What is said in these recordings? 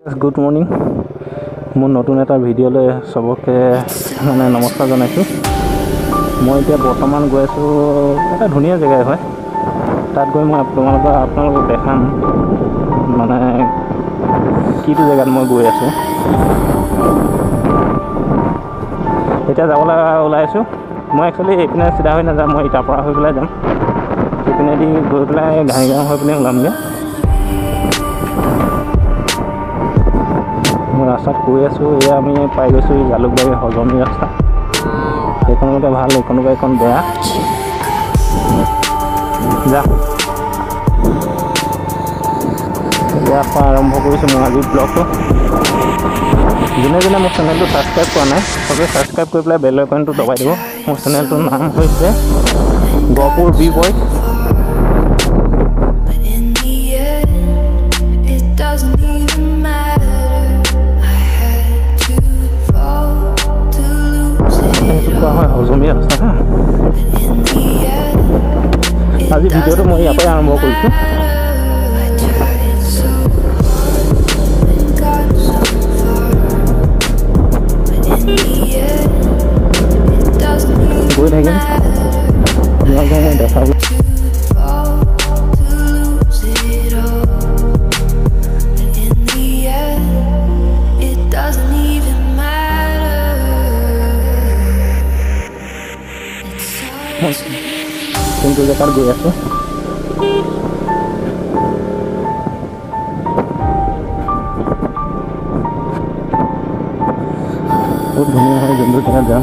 Good morning मोर नतुन एटा भिडिओले सबके माने नमस्कार जनाइछु। मैं इतना बर्तमान गई आसो एटा धुनिया जगह है तक गई मैं आपलोक देखाम माने किटु जगह मैं गई आसो। इतना जाबला ओलाइछु मैं एक्चुअली इपिने सीधा हो नाजाम मैं इटापरा हो पेলাই जाम इपिने गई पेলাই घाईगाँव हो पिने ओलामगे। रास्तात गई आसो ये आम पाई गई जालुकबारी हजमी रास्ता এইখনকে ভাল এইখনকে এখন বেয়া যা ইয়াৰ পৰা আৰম্ভ কৰিছোঁ মই আজি ব্লগটো। যোনে যোনে মোৰ চেনেলটো ছাবস্ক্ৰাইব কৰা নাই সবে ছাবস্ক্ৰাইব কৰি পেলাই বেল আইকনটো দবাই দিব। মোৰ চেনেলটোৰ নাম হৈছে গহপুৰ বি বয়জ। हजमी रास्ता आज भिडिओ मैं यहाँ आरम्भ कर गई थी मैं देखा কিন্তু জেগাত গৈ আছো। বহুত ধুনীয়া হয় যোনটো জেগাত যাম।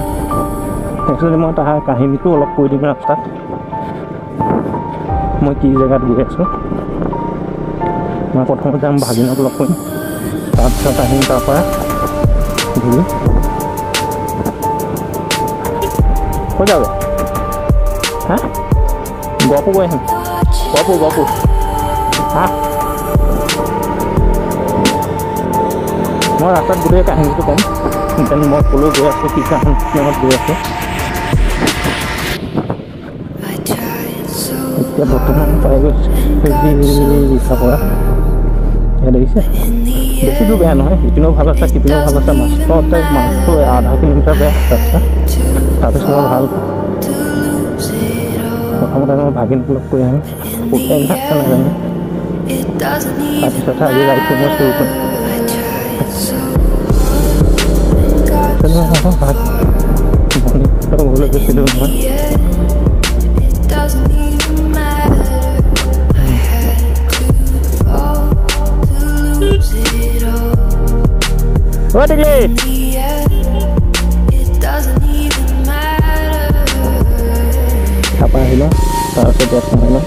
একচুৱেলি মই তাৰ কাহিনীটো অলপ কৈ দিম ৰাস্তাত মই কি জেগাত গৈ আছো। মই প্ৰথমতে যাম ভাগিনক লগ কৰিম তাৰপিছত আহিম তাৰ পৰা ঘূৰি কৈ যাবে। हाँ गहपुर गए हैं गहपुर हाँ मैं रास्ता गोटे कहानी तो कम देन मैं कल गई आसो कि गई आसो इतना बर्तमान पाई गई इटापरा देखिसे बेसि दूर बेया नहय इपिनो भाल आछे सिपिनो भाल आछे मात्र आधा किलोमीटर बेया रास्ता तारपिছত भाल प्रथमते मैं भागिन लग कर आम कौन नाजानो तारपिছত आज लाइफो मैं शुरू कर घरলৈ গৈছিলোঁ নহয়। তাপা আহিলোঁ তাৰপিছত ইয়াত সোমাইলোঁ।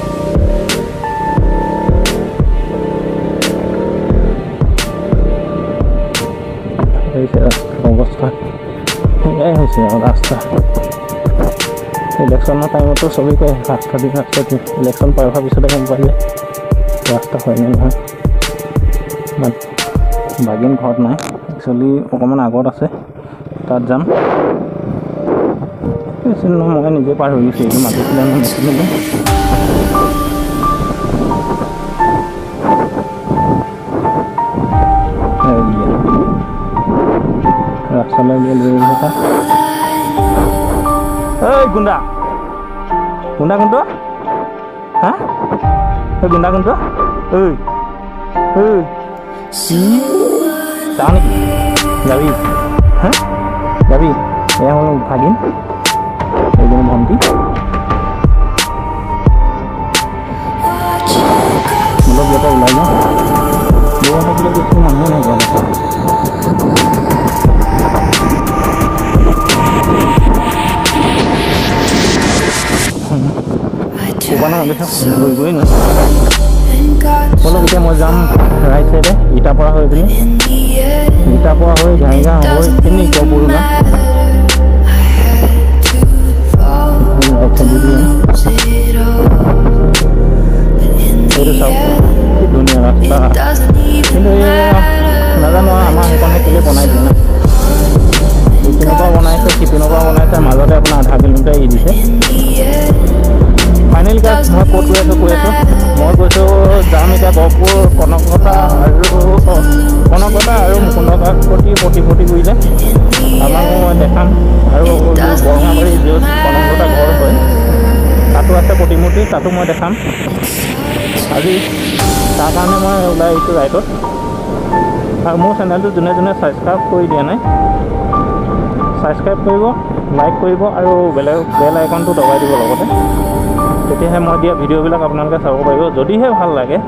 অৱস্থা এয়াই হৈছে আৰু ৰাস্তা। ইলেকশ্যনৰ টাইমতো চবেই কয় ৰাস্তা দিম ৰাস্তা দিম ইলেকশ্যন পাৰ হোৱাৰ পিছতে গম পাই যায় ৰাস্তা হয়নে নহয়। ভাগিন ঘৰত নাই একচুৱেলি অকণমান আগত আছে তাত যাম। মই নিজে পাৰ হৈ গৈছোঁ এইটো মাতিছিলে মই নাছিলোঁ। ৰাস্তালৈ লৈ থকা এই গুণ্ডা গুণ্ডা কোনটো হা এই গুণ্ডা কোনটো ঐ যাওঁ নেকি যাবি হা যাবি এয়া হ'ল ভাগিন এইজনী ভণ্টি অলপ ইয়াৰ পৰা ওলাই যাওঁ দৌৰা থাকিলে বেছি মানুহ নাই যোৱা উপানা গৈ গৈ ন অলপ এতিয়া মই যাম ৰাইট চাইডে ইটাপৰা হৈ পিনি ইটাপৰা হৈ ঘাইগাঁও হৈ পিনি গহপুৰ যাম। এইটো চাওক কি ধুনীয়া ৰাস্তা কিন্তু নাজানো আমাৰ সেইখনে কেলৈ বনাই দিয়ে না ইপিনৰ পৰা বনাইছে সিপিনৰ পৰা বনাইছে মাজতে আপোনাৰ আধা কিলোমিটাৰ এৰি দিছে। ফাইনেল গাছ মই ক'ত কৈ আছোঁ মই গৈছোঁ যাম এতিয়া গহপুৰ কনকলতা আৰু কনকলতা তাতো মই দেখাম আজি তাৰ কাৰণে মই ওলাই আহিছোঁ ৰাইডত আৰু মোৰ চেনেলটো যোনে যোনে ছাবস্ক্ৰাইব কৰি দিয়া নাই ছাবস্ক্ৰাইব কৰিব লাইক কৰিব আৰু বেল আইকনটো দবাই দিব লগতে তেতিয়াহে মই দিয়া ভিডিঅ'বিলাক আপোনালোকে চাব পাৰিব যদিহে ভাল লাগে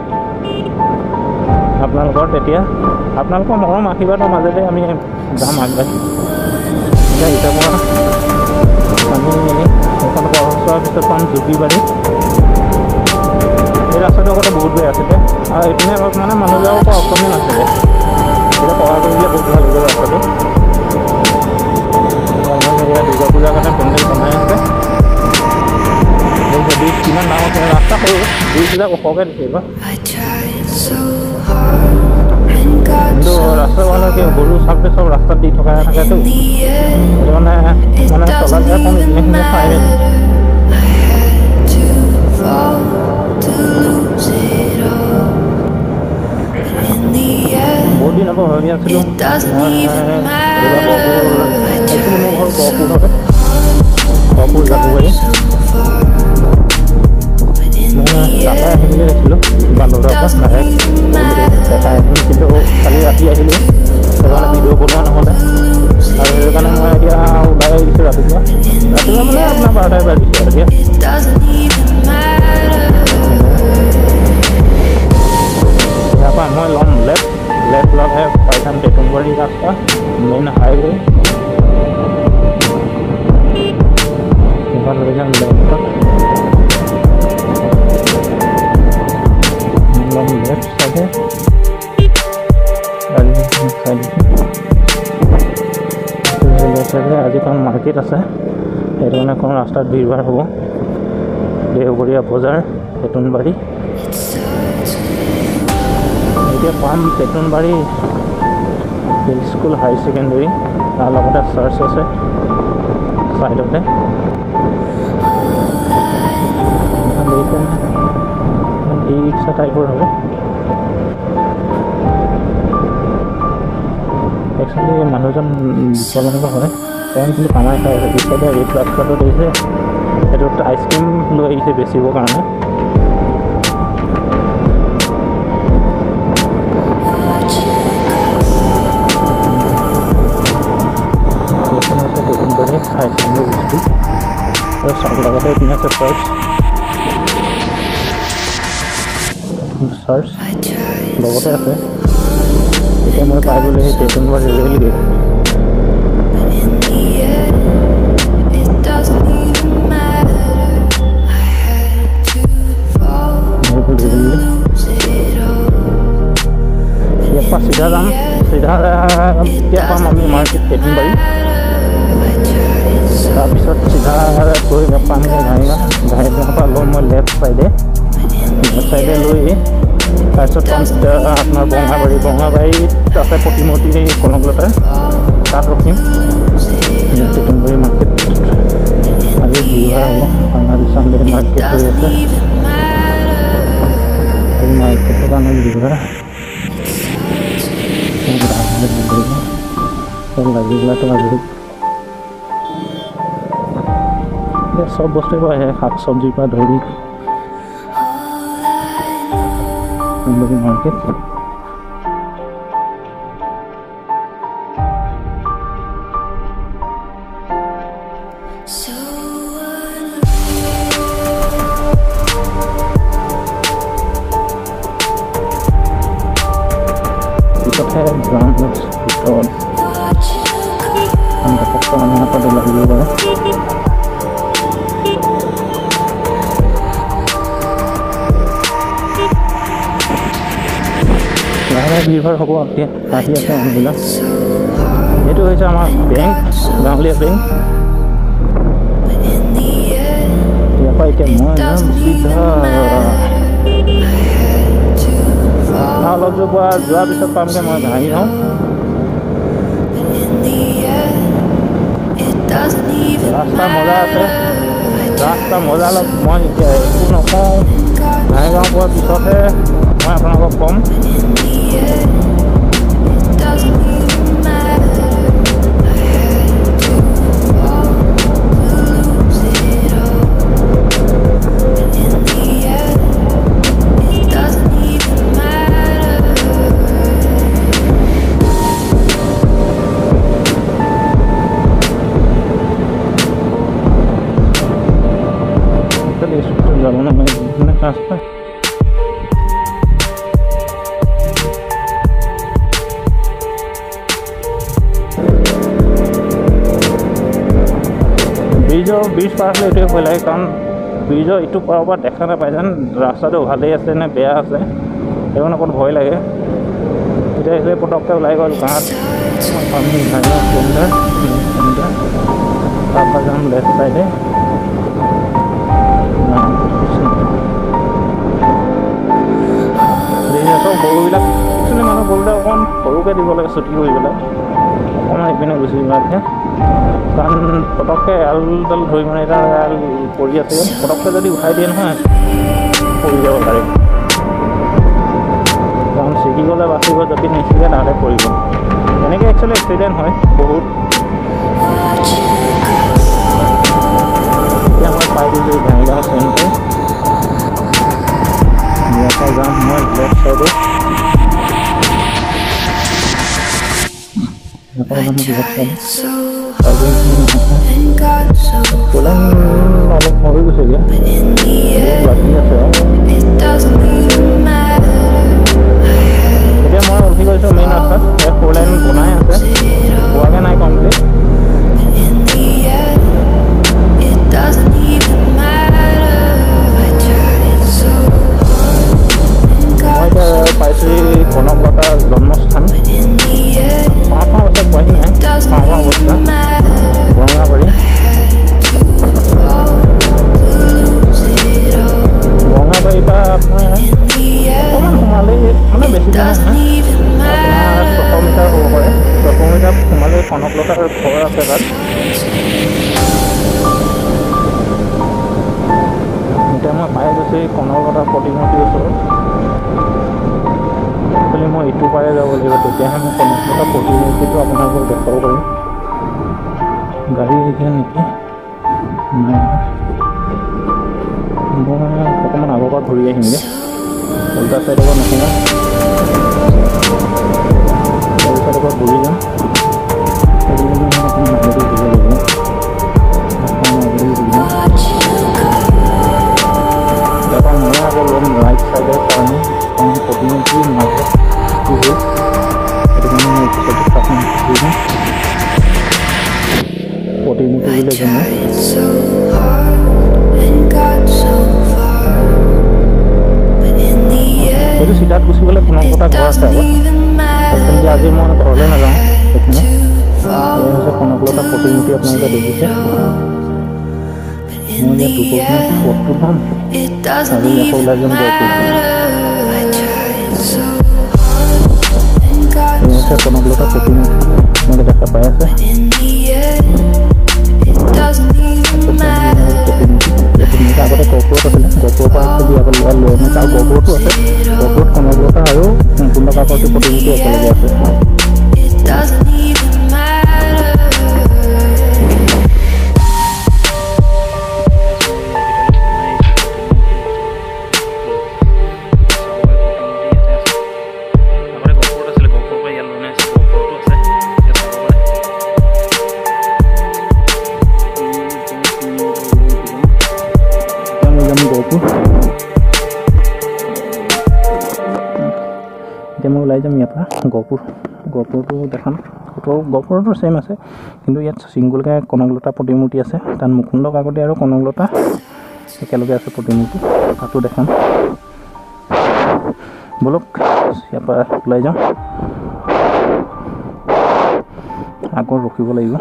আপোনালোকৰ তেতিয়া আপোনালোকৰ মৰম আশীৰ্বাদৰ মাজতে আমি যাম আগবাঢ়ি এতিয়া হিচাপৰ আমি এখন খৰচৰ পিছত পাম জুবিবাৰী এই ৰাস্তাটো আগতে বহুত বেয়া আছিলে আৰু এইপিনে মানে মানুহ যাবৰ পৰা অপচনেই নাছিলে এতিয়া পঢ়া কৰিলে বহুত ভাল হৈ গ'ল ৰাস্তাটো দুৰ্গা পূজাৰ কাৰণে পেণ্ডেল বনাই আছে যদি কিমান ডাঙৰ আছে ৰাস্তা সৰু ব্ৰিজ বিলাক ওখকৈ দিছে এইবাৰ কিন্তু ৰাস্তা কি গৰু চাপে চব ৰাস্তাত দি থকা থাকেতো সেইটো কাৰণে মানে চলাচল কম এইখিনিখিনি চাই মেলি বহুত দিন আকৌ ভাবি আছিলোঁ মোৰ ঘৰ গহপুৰ জাকুবাৰী মই তাতে আহিম বুলি কৈছিলোঁ বান্দৰৰ পৰা দেখাই আহিম কিন্তু কালি ৰাতি আহিলোঁ সেইকাৰণে ভিডিঅ' বনোৱা নহ'লে আৰু সেইটো কাৰণে মই এতিয়া ওলাই আহিছোঁ ৰাতিপুৱা মানে আপোনাৰ 12টাই বাজিছে এতিয়া ইয়াৰ পৰা মই ল'ম লেফ্ট ল'লে পাই যাম টেটুমবাৰী ৰাস্তা মেইন হাইৱে লৈ যাম লেফ্টত লেফ্ট চাইডে আজি কাৰণ মাৰ্কেট আছে সেইটো কাৰণে অকণ ৰাস্তাত ভিৰ ভাৰ হ'ব দেওবৰীয়া বজাৰ টেটুমবাৰী এতিয়া পাম টেটুমবাৰী হিল স্কুল হাই ছেকেণ্ডেৰী তাৰ লগতে চাৰ্চ আছে চাইডতে ই ৰিক্সা টাইপৰ হ'ব একচুৱেলি মানুহজন বিকলাংগ হয় তেওঁ কিন্তু কামাই খাই আছে পিছতে ৰেড ৰাস্তাটো দিছে সেইটোত আইচক্ৰীম লৈ আহিছে বেচিবৰ কাৰণে হাই ছেকেণ্ডেৰী স্কুল আৰু চব লগতে এইপিনে আছে চাৰ্চ লগতে আছে এতিয়া মই পাই গ'লোঁ সেই টেটুমবাৰী ৰেল গেট ইয়াৰ পৰা চিধা যাম চিধা এতিয়া পাম আমি মাৰ্কেট টেটুমবাৰী তাৰপিছত চিধা গৈ পামগৈ ঘাঁহিগাঁৱৰ পৰা লৈ মই লেফ্ট চাইডে লৈ তাৰপিছত আপোনাৰ বঙাবাৰীত আছে প্ৰতিমূৰ্তি কনকলতাৰ তাত ৰখিম টেটুমবাৰী মাৰ্কেট আজি ভিৰ হ'ব বাঙালী চানডে মাৰ্কেট হৈ আছে এই মাৰ্কেটৰ কাৰণে ভিৰ লাগিবতো আজি চব বস্তুৱে পৰা আহে শাক চব্জিৰ পৰা ধৰি মাৰ্কেট পিছতহে গ্ৰাউণ্ডৰ ভিতৰত লাগিব পাৰে লাহে ভিৰ ভাৰ হ'ব এতিয়া আহি আছে মানুহবিলাক এইটো হৈছে আমাৰ বেংক গাঁৱলীয়া বেংক ইয়াৰ পৰা এতিয়া মই যাম চিধা অলপ যোৱাৰ পিছত পামগৈ মই ঘাঁহিগাঁও ৰাস্তা মজা আছে ৰাস্তা মজা অলপ মই এতিয়া একো নকওঁ ঘাঁহিগাঁও পোৱাৰ পিছতহে মই আপোনালোকক ক'ম আছে ব্ৰিজ পাৰ হ'লে এইটোৱে ভয় লাগে কাৰণ ব্ৰিজৰ ইটো পাৰৰ পৰা দেখা নাপায় যেন ৰাস্তাটো ভালেই আছে নে বেয়া আছে সেইকাৰণে অকণ ভয় লাগে এতিয়া এইফালে পটককৈ ওলাই গ'ল গাঁৱত তাৰপৰা যাম লেফ্ট চাইডে গৰুবিলাক একচুৱেলি মানুহ গৰুবিলাক অকণ সৰুকৈ দিব লাগে ছুটি কৰি পেলাই অকণমান ইপিনে গুচি যোৱাকৈ কাৰণ পটককৈ এৰালডাল ধৰি মানে এটা এৰাল পৰি আছে পটককৈ যদি উঠাই দিয়ে নহয় পৰি যাব পাৰে কাৰণ ছিগি গ'লে বাচিব যদি নিচিগে তাতে পৰিব এনেকৈ একচুৱেলি এক্সিডেণ্ট হয় বহুত এতিয়া মই পাই দিছোঁ ঘাঁহিগাঁও চেণ্টাৰ ইয়াৰ পৰা যাম মই লেফ্ট চাইডে অলপ হৈ গৈছেগৈ বাকী আছে এতিয়া মই উঠি গৈছোঁ মেইন ৰাস্তাত ইয়াত 4 লাইন বনাই আছে পোৱাগৈ নাই কমপ্লিট মই এতিয়া পাইছোঁ কনকলতা জন্মস্থান পাওঁ অৱস্থা পোৱাহি নাই পাওঁ অৱস্থা বৰঙাবাৰী বৰঙাবাৰীৰ পৰা আপোনাৰ অকণমান সোমালেই মানে বেছি দূৰ নহয় আপোনাৰ 600 মিটাৰ হ'ব পাৰে 600 মিটাৰ সোমালে কনকলতাৰ ঘৰ আছে তাত এতিয়া মই পাই গৈছোঁ কনকলতাৰ প্ৰতিমূৰ্তিৰ ওচৰত একচুৱেলি মই ইটো পাৰে যাব লাগিব তেতিয়াহে মই কনকলতা প্ৰতিমূৰ্তিটো আপোনালোকক দেখাব পাৰিম গাড়ী এতিয়া নেকি নাই মই অকণমান আগৰ পৰা ঘূৰি আহিমগৈ উল্টা চাইডৰ পৰা নোসোমাওঁ উল্টা চাইডৰ পৰা ঘূৰি যাম অকণমান আগতে দিব লাগিব তাৰপৰা মই আকৌ ল'ম ৰাইট চাইডৰ কাৰণে প্ৰতিমূৰ্তিৰ মাজত সেইটো কাৰণে মই এইটো চাইডত আপোনাৰ ঘূৰি যাম প্ৰতিমূৰ্তি বুলি জানো সেইটো চিধাত গুচি গ'লে কনকলতা ঘৰ আছে আগত কিন্তু আজি মই ঘৰলৈ নাযাওঁ সেইখিনি এই হৈছে কনকলতা প্ৰতিমূৰ্তি আপোনালোকে দেখিছে মই ইয়াত দুপৰীয়া ফটো ল'ম আৰু ইয়াত ওলাই যাম হৈছে কনকলতা প্ৰতিমূৰ্তি আপোনালোকে দেখা পাই আছে আগতে গহপুৰত আছিলে গহপুৰৰ পৰা যদি আগলৈ লৈ আনিছে আৰু গহপুৰতো আছে গহপুৰত কনকলতা আৰু কুণ্ডকাকতি প্ৰতিমূৰ্তি একেলগে আছে এতিয়া মই ওলাই যাম ইয়াৰ পৰা গহপুৰটো দেখাম গহপুৰতো ছেইম আছে কিন্তু ইয়াত ছিংগুলকৈ কনকলতা প্ৰতিমূৰ্তি আছে তাত মুকুন্দ কাকতি আৰু কনকলতা একেলগে আছে প্ৰতিমূৰ্তি তাতো দেখাম বলক ইয়াৰ পৰা ওলাই যাওঁ আকৌ ৰখিব লাগিব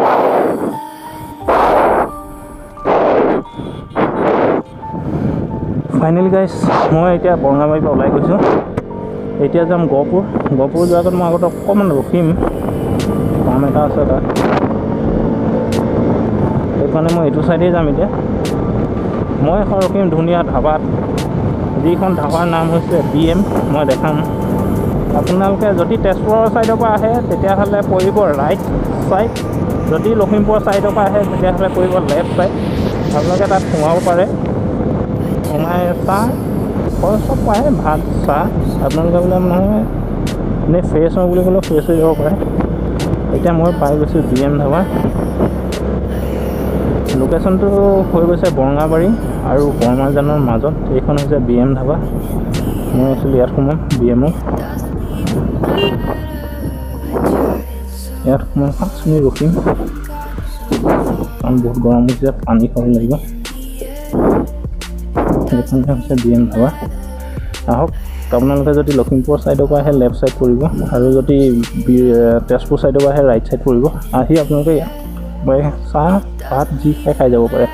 ফাইনেলি গাইজ মই এতিয়া বৰঙাবাৰীৰ পৰা ওলাই গৈছোঁ এতিয়া যাম গহপুৰ যোৱাৰ আগত মই আগতে অকণমান ৰখিম কাম এটা আছে তাত সেইকাৰণে মই এইটো চাইডেই যাম এতিয়া মই এখন ৰখিম ধুনীয়া ধাবাত যিখন ধাবাৰ নাম হৈছে BM মই দেখাম আপোনালোকে যদি তেজপুৰৰ ছাইডৰ পৰা আহে তেতিয়াহ'লে পৰিব ৰাইট ছাইড যদি লখিমপুৰৰ ছাইডৰ পৰা আহে তেতিয়াহ'লে পৰিব লেফ্ট ছাইড আপোনালোকে তাত সোমাব পাৰে সোমাই চাহ চব পায় ভাত চাহ আপোনালোকে বোলে নহয় এনেই ফ্ৰেছ হওঁ বুলি ক'লেও ফ্ৰেছ হৈ যাব পাৰে এতিয়া মই পাই গৈছোঁ BM ধাবা লোকেশ্যনটো হৈ গৈছে বৰঙাবাৰী আৰু বৰমাজানৰ মাজত। এইখন হৈছে BM ধাবা। মই একচুৱেলি ইয়াত সোমাম BM-ত। ইয়াত সোমাই 5 মিনিট ৰখিম কাৰণ বহুত গৰম হৈছে, পানী খাব লাগিব। এইখন হৈছে BM ধাবা। আহক, আপোনালোকে যদি লখিমপুৰ ছাইডৰ পৰা আহে লেফ্ট ছাইড পৰিব, আৰু যদি তেজপুৰ ছাইডৰ পৰা আহে ৰাইট ছাইড পৰিব। আহি আপোনালোকে চাহ ভাত যি খাই যাব পাৰে।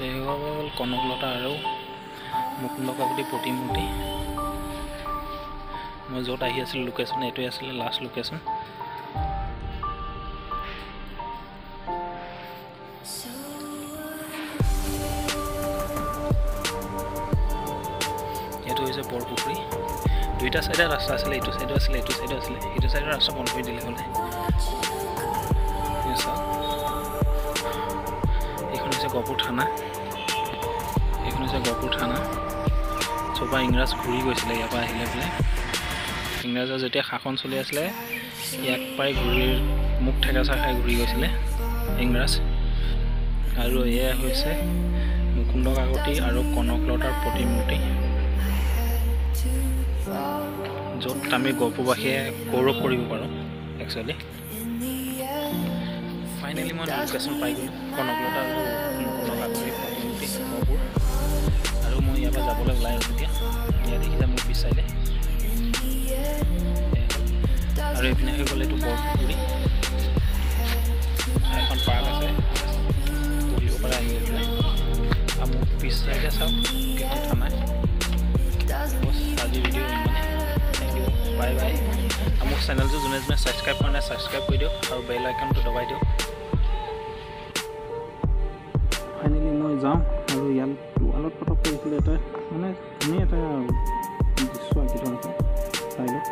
এই হ'ল কনকলতা আৰু মুকুন্দ কাকতি প্ৰতিমূৰ্তি। মই য'ত আহি আছিলোঁ লোকেশ্যন এইটোৱে আছিলে লাষ্ট লোকেশ্যন। এইটো হৈছে বৰপুখুৰী। দুইটা চাইডে ৰাস্তা আছিলে, এইটো চাইডো আছিলে, এইটো চাইডো আছিলে। এইটো চাইডৰ ৰাস্তা বন্ধ কৰি দিলে হ'লে। এইখন হৈছে গহপুৰ থানা। এইখন হৈছে গহপুৰ থানা। চবা ইংৰাজ ঘূৰি গৈছিলে ইয়াৰ পৰা আহিলে বোলে। ইংৰাজৰ যেতিয়া শাসন চলি আছিলে ইয়াক পাই ঘূৰিৰ মুখ ঠেকাচা খাই ঘূৰি গৈছিলে ইংৰাজ। আৰু এয়া হৈছে মুকুন্দ কাকতি আৰু কনকলতাৰ প্ৰতিমূৰ্তি, য'ত আমি গহপুৰবাসীয়ে গৌৰৱ কৰিব পাৰোঁ একচুৱেলি। ফাইনেলি মই লোকেশ্যন পাই গ'লোঁ, কনকলতা আৰু মুকুন্দ কাকতিৰ প্ৰতিমূৰ্তি গহপুৰ। আৰু মই ইয়াৰ পৰা যাবলৈ ওলাই আছোঁ এতিয়া। ইয়াত দেখিছে মোৰ পিছ চাইডে। আৰু এইপিনে হৈ গ'ল এইটো বৰপুখুৰী। এখন পাৰ্ক আছে, বহিব পৰা আহি গৈছিলে। আৰু মোৰ পিছ চাইডে চাওক কেইখন থানা। আজি ভিডিঅ' ইমানে। Thank you, bye bye. আৰু মোৰ চেনেলটো যোনে যোনে ছাবস্ক্ৰাইব কৰা নাই ছাবস্ক্ৰাইব কৰি দিয়ক আৰু বেল আইকনটো দবাই দিয়ক। ফাইনেলি মই যাওঁ আৰু ইয়াত ৱালত ফটো কৰিছিলোঁ এটা, মানে ধুনীয়া এটা দৃশ্য আঁকি থোৱা আছে। চাই লওক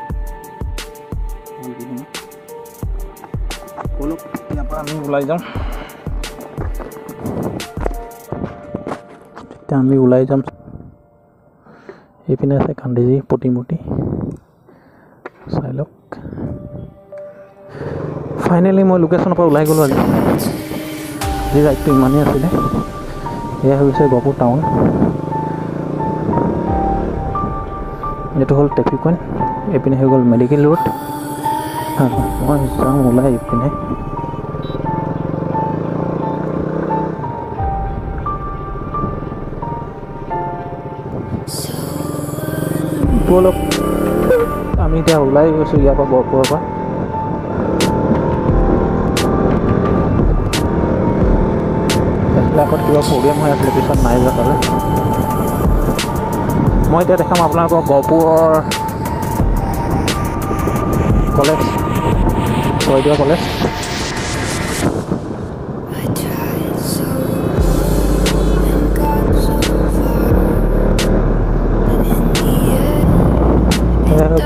বলক ইয়াৰ পৰা আমি ওলাই যাওঁ। তেতিয়া আমি ওলাই যাম। এইপিনে আছে গান্ধীজী প্ৰতিমূৰ্তি, চাই লওক। ফাইনেলি মই লোকেশ্যনৰ পৰা ওলাই গ'লোঁ। আজি ৰাইডটো ইমানেই আছিলে। এয়া হৈছে গহপুৰ টাউন। এইটো হ'ল ট্ৰেফিক পইণ্ট। এইপিনে হৈ গ'ল মেডিকেল ৰোড। মই যাওঁ ওলাই এইপিনে। অলপ আমি এতিয়া ওলাই গৈছোঁ ইয়াৰ পৰা গহপুৰৰ পৰা। আগত কিবা প্ৰগ্ৰেম হৈ আছিলে, পিছত নাই যোৱা তালৈ। মই এতিয়া দেখাম আপোনালোকক গহপুৰৰ কলেজ, ছয়দুৱাৰ কলেজ।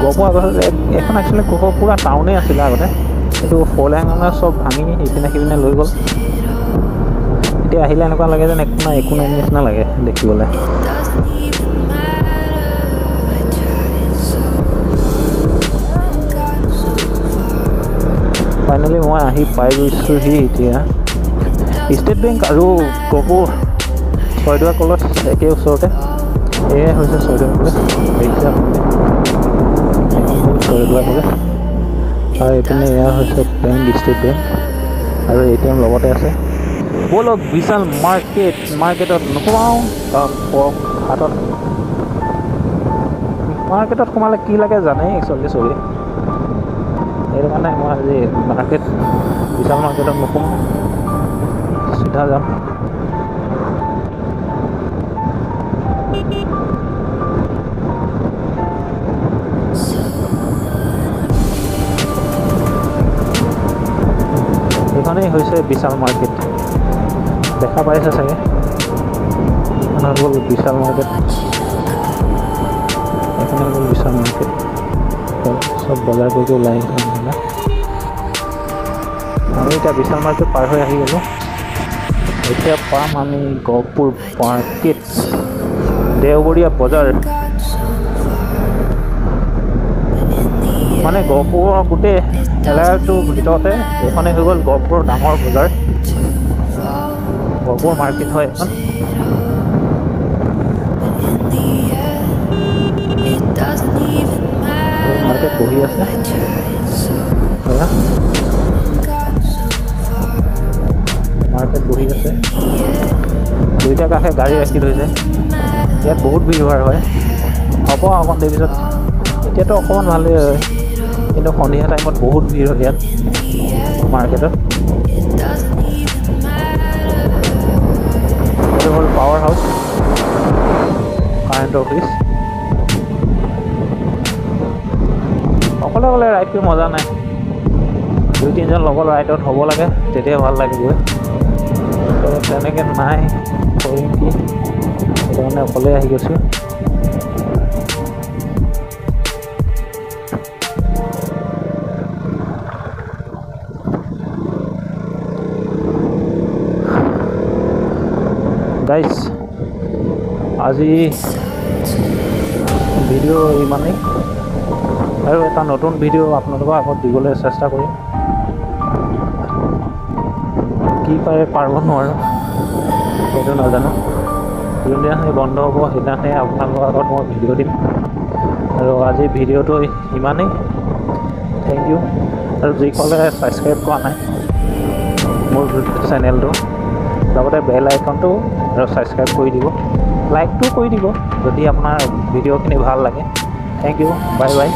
গহপুৰ আগতে এখন একচুৱেলি পুৰা টাউনেই আছিলে আগতে, কিন্তু ফ'ৰ লাইন চব ভাঙি ইপিনে সিপিনে লৈ গ'ল। এতিয়া আহিলে এনেকুৱা লাগে যেন একো নাই নিচিনা লাগে দেখিবলৈ। ফাইনেলি মই আহি পাই গৈছোঁহি এতিয়া। ষ্টেট বেংক আৰু গহপুৰ ছয়দুৱাৰ কলেজ একে ওচৰতে। এয়াই হৈছে ছয়দুৱাৰ কলেজ, দেখিছে এখন হ'ল ছয়দুৱাৰ কলেজ। আৰু এইপিনে এয়া হৈছে বেংক, ষ্টেট বেংক আৰু ATM লগতে আছে। ব'লক বিশাল মাৰ্কেটত নোসোমাওঁ হাতত। মাৰ্কেটত সোমালে কি লাগে জানেই একচুৱেলি চবেই। সেইটো কাৰণে মই আজি বিশাল মাৰ্কেটত নোসোমাওঁ, চিধা যাম। এইখনেই হৈছে বিশাল মাৰ্কেট, দেখা পাইছে চাগে। এইখন হ'ল বিশাল মাৰ্কেট, এইখনে হ'ল বিশাল মাৰ্কেট। চব বজাৰ কৰি ওলাই আহিছে মহিলা। আমি এতিয়া বিশাল মাৰ্কেট পাৰ হৈ আহি গ'লোঁ। এতিয়া পাম আমি গহপুৰ মাৰ্কেট। দেওবৰীয়া বজাৰ মানে গহপুৰৰ গোটেই এলেকাটোৰ ভিতৰতে এইখনে হৈ গ'ল গহপুৰৰ ডাঙৰ বজাৰ গহপুৰ মাৰ্কেট হয় এখন মাৰ্কেট বহি আছে মাৰ্কেট বহি আছে দুইটা কাষে গাড়ী ৰাখি থৈছে ইয়াত বহুত ভিৰ হয় হ'ব অকণ দেৰি পিছত এতিয়াতো অকণমান ভালেই হয় কিন্তু সন্ধিয়া টাইমত বহুত ভিৰ হয় ইয়াত মাৰ্কেটত এইটো হ'ল পাৱাৰ হাউচ কাৰেণ্ট অফিচ অকলে অকলে ৰাইড কৰি মজা নাই 2-3জন লগৰ ৰাইডত হ'ব লাগে তেতিয়া ভাল লাগে গৈ তেনেকৈ নাই কৰিম কি সেইকাৰণে অকলে আহি গৈছোঁ গাইজ আজি ভিডিঅ' ইমানেই আৰু এটা নতুন ভিডিঅ' আপোনালোকৰ আগত দিবলৈ চেষ্টা কৰিম কি পাৰিব নোৱাৰোঁ সেইটো নাজানো যোনদিনাখনি বন্ধ হ'ব সেইদিনাখনি আপোনালোকৰ আগত মই ভিডিঅ' দিম আৰু আজি ভিডিঅ'টো ইমানেই থেংক ইউ আৰু যিসকলে ছাবস্ক্ৰাইব কৰা নাই মোৰ চেনেলটো লগতে বেল আইকনটো আৰু ছাবস্ক্ৰাইব কৰি দিব লাইকটো কৰি দিব যদি আপোনাৰ ভিডিঅ'খিনি ভাল লাগে থেংক ইউ বাই বাই